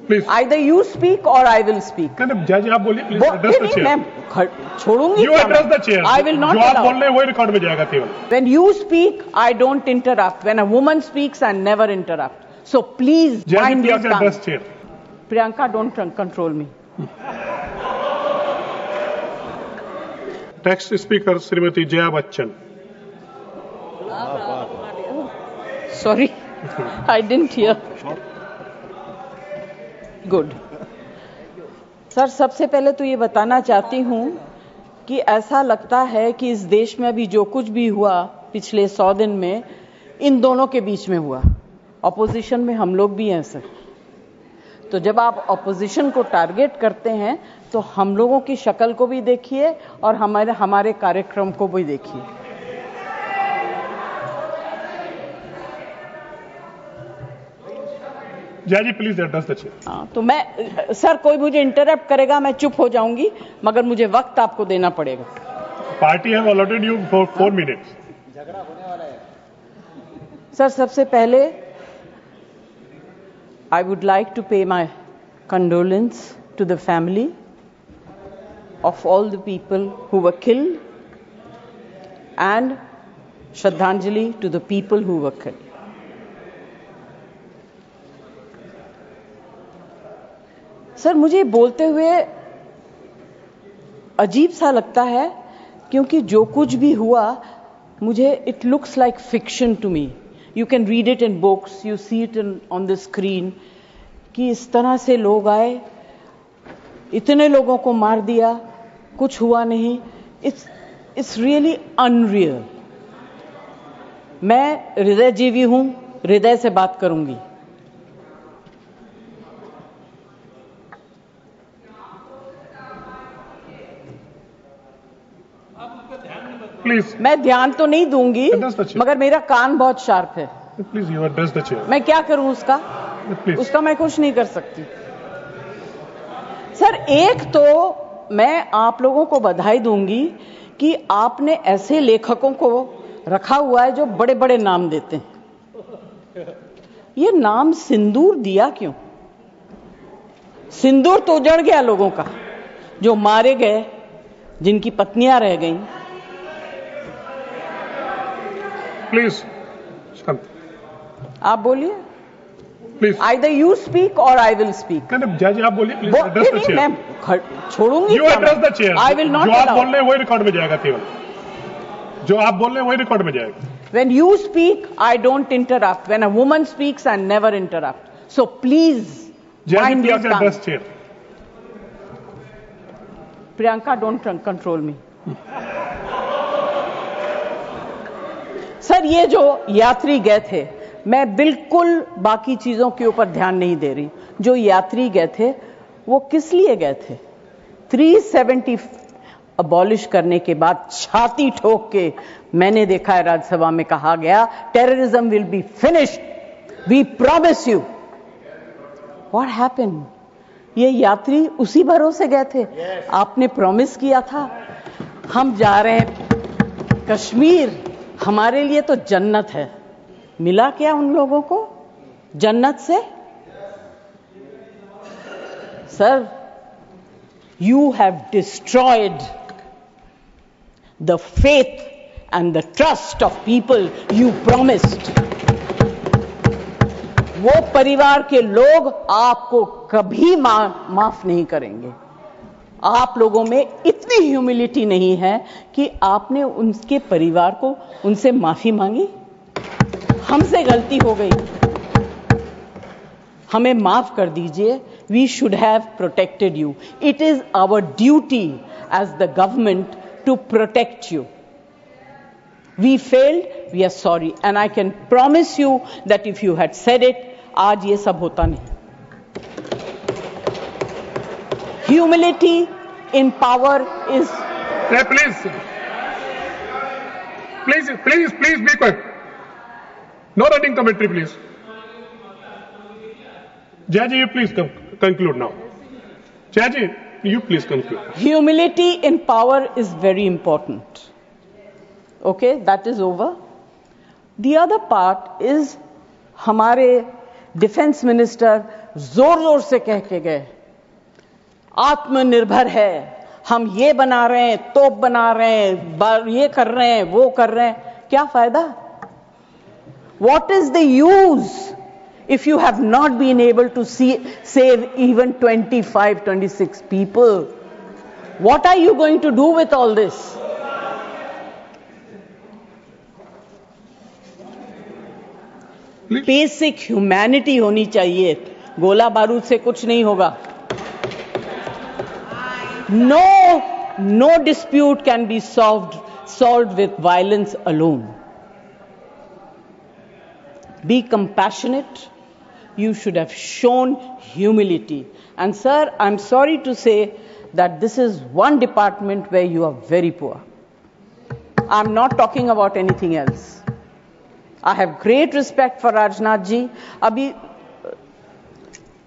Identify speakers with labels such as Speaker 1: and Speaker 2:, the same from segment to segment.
Speaker 1: Please.
Speaker 2: Either you speak or I will speak.
Speaker 1: Madam जज आप बोलिए प्लीज एड्रेस द चेयर
Speaker 2: मैं छोड़ूंगी
Speaker 1: you address the chair
Speaker 2: I will not
Speaker 1: जो आप
Speaker 2: allow.
Speaker 1: बोल रहे हैं वही रिकॉर्ड में जाएगा केवल
Speaker 2: When you speak, I don't interrupt. When a woman speaks, I never interrupt. So please
Speaker 1: जज
Speaker 2: mind your
Speaker 1: please
Speaker 2: tongue.
Speaker 1: Address chair
Speaker 2: Priyanka, don't control me.
Speaker 1: Next speaker Shrimati Jaya Bachchan
Speaker 2: Sorry, I didn't hear. Good. Sir सबसे पहले तो ये बताना चाहती हूँ कि ऐसा लगता है कि इस देश में अभी जो कुछ भी हुआ पिछले 100 दिन में इन दोनों के बीच में हुआ. ऑपोजिशन में हम लोग भी हैं सर. तो जब आप ऑपोजिशन को टारगेट करते हैं तो हम लोगों की शक्ल को भी देखिए और हमारे कार्यक्रम को भी देखिए.
Speaker 1: जया जी प्लीज एड्रेस द चेयर
Speaker 2: हाँ, तो मैं सर कोई मुझे इंटरप्ट करेगा मैं चुप हो जाऊंगी मगर मुझे वक्त आपको देना पड़ेगा.
Speaker 1: Party have allotted you for 4 minutes.
Speaker 2: Sir सबसे पहले I would like to pay my condolence to the family of all the people who were killed and Shraddhanjali to the people who were killed. Sir मुझे बोलते हुए अजीब सा लगता है क्योंकि जो कुछ भी हुआ मुझे it looks like fiction to me. You can read it in books, you see it on the screen कि इस तरह से लोग आए, इतने लोगों को मार दिया, कुछ हुआ नहीं. It's really unreal. मैं हृदयजीवी हूं, हृदय से बात करूंगी.
Speaker 1: प्लीज
Speaker 2: मैं ध्यान तो नहीं दूंगी मगर मेरा कान बहुत शार्प है.
Speaker 1: Please you address the chair.
Speaker 2: मैं क्या करूं उसका?
Speaker 1: प्लीज
Speaker 2: उसका मैं कुछ नहीं कर सकती. सर एक तो मैं आप लोगों को बधाई दूंगी कि आपने ऐसे लेखकों को रखा हुआ है जो बड़े बड़े नाम देते हैं. ये नाम सिंदूर दिया क्यों? सिंदूर तो उजड़ गया लोगों का, जो मारे गए, जिनकी पत्नियां रह गईं.
Speaker 1: प्लीज शांत.
Speaker 2: आप बोलिए.
Speaker 1: Please
Speaker 2: Either you speak or I will speak.
Speaker 1: Madam जज आप बोलिए प्लीज एड्रेस द
Speaker 2: नहीं,
Speaker 1: चेयर
Speaker 2: मैं छोड़ूंगी.
Speaker 1: You address the chair
Speaker 2: I will not
Speaker 1: जो आप
Speaker 2: allow.
Speaker 1: बोल रहे हैं वही रिकॉर्ड में जाएगा केवल जो आप बोल रहे हैं वही रिकॉर्ड में जाएगा.
Speaker 2: When you speak, I don't interrupt. When a woman speaks, I never interrupt. So please
Speaker 1: जज
Speaker 2: mind your
Speaker 1: please
Speaker 2: tongue.
Speaker 1: Address chair.
Speaker 2: Priyanka, don't control me. Sir ये जो यात्री गए थे, मैं बिल्कुल बाकी चीजों के ऊपर ध्यान नहीं दे रही. जो यात्री गए थे वो किस लिए गए थे? 370 अबॉलिश करने के बाद छाती ठोक के मैंने देखा है राज्यसभा में कहा गया terrorism will be finished, we promise you. What happened? ये यात्री उसी भरोसे गए थे. आपने प्रॉमिस किया था हम जा रहे हैं कश्मीर, हमारे लिए तो जन्नत है. मिला क्या उन लोगों को जन्नत से? Sir, you have destroyed the faith and the trust of people you promised. वो परिवार के लोग आपको कभी माफ नहीं करेंगे. आप लोगों में इतनी ह्यूमिलिटी नहीं है कि आपने उनके परिवार को उनसे माफी मांगी. हमसे गलती हो गई, हमें माफ कर दीजिए. We should have protected you. It is our duty as the government to protect you. We failed, we are sorry and I can promise you that if you had said it, आज ये सब होता नहीं. Humility in power is.
Speaker 1: Please be quiet. No running commentary, please. Jaji, you please conclude now. Jaji, you please conclude.
Speaker 2: Humility in power is very important. Okay, that is over. The other part is हमारे defence minister जोर जोर से कह के गए, आत्मनिर्भर है, हम ये बना रहे हैं, तोप बना रहे हैं, ये कर रहे हैं, वो कर रहे हैं, क्या फायदा? What is the use if you have not been able to save even 25, 26 people? What are you going to do with all this? Basic humanity होनी चाहिए. गोला बारूद से कुछ नहीं होगा. No dispute can be solved with violence alone. Be compassionate. You should have shown humility. And sir, I'm sorry to say that this is one department where you are very poor. I'm not talking about anything else. I have great respect for Rajnath ji. अभी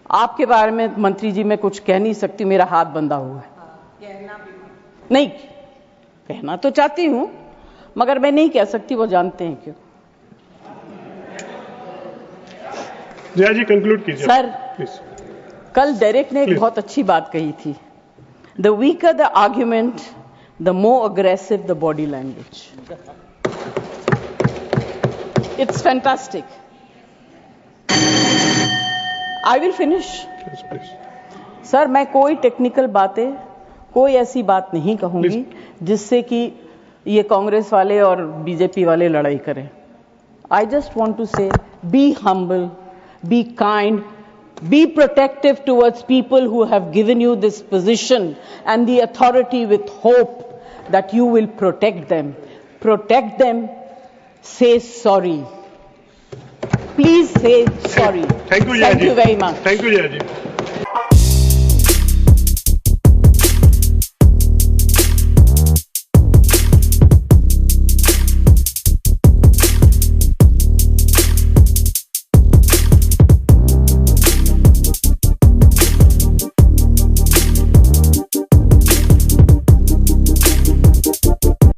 Speaker 2: आपके बारे में मंत्री जी मैं कुछ कह नहीं सकती, मेरा हाथ बंधा हुआ है. नहीं कहना तो चाहती हूं, मगर मैं नहीं कह सकती, वो जानते हैं क्यों.
Speaker 1: जया जी कंक्लूड कीजिए
Speaker 2: सर,
Speaker 1: प्लीज.
Speaker 2: कल डेरेक ने एक बहुत अच्छी बात कही थी. The weaker the argument, the more aggressive the body language. It's fantastic. I will finish. Sir, मैं कोई टेक्निकल बातें, कोई ऐसी बात नहीं कहूंगी जिससे कि ये कांग्रेस वाले और बीजेपी वाले लड़ाई करें. आई जस्ट वांट टू से, be humble, be kind, be protective towards people who have given you this position and the authority, with hope that you will protect them. Protect them. Say sorry. Please say sorry.
Speaker 1: Thank you, Jaya ji.
Speaker 2: Thank you very much.
Speaker 1: Thank you, Jaya ji.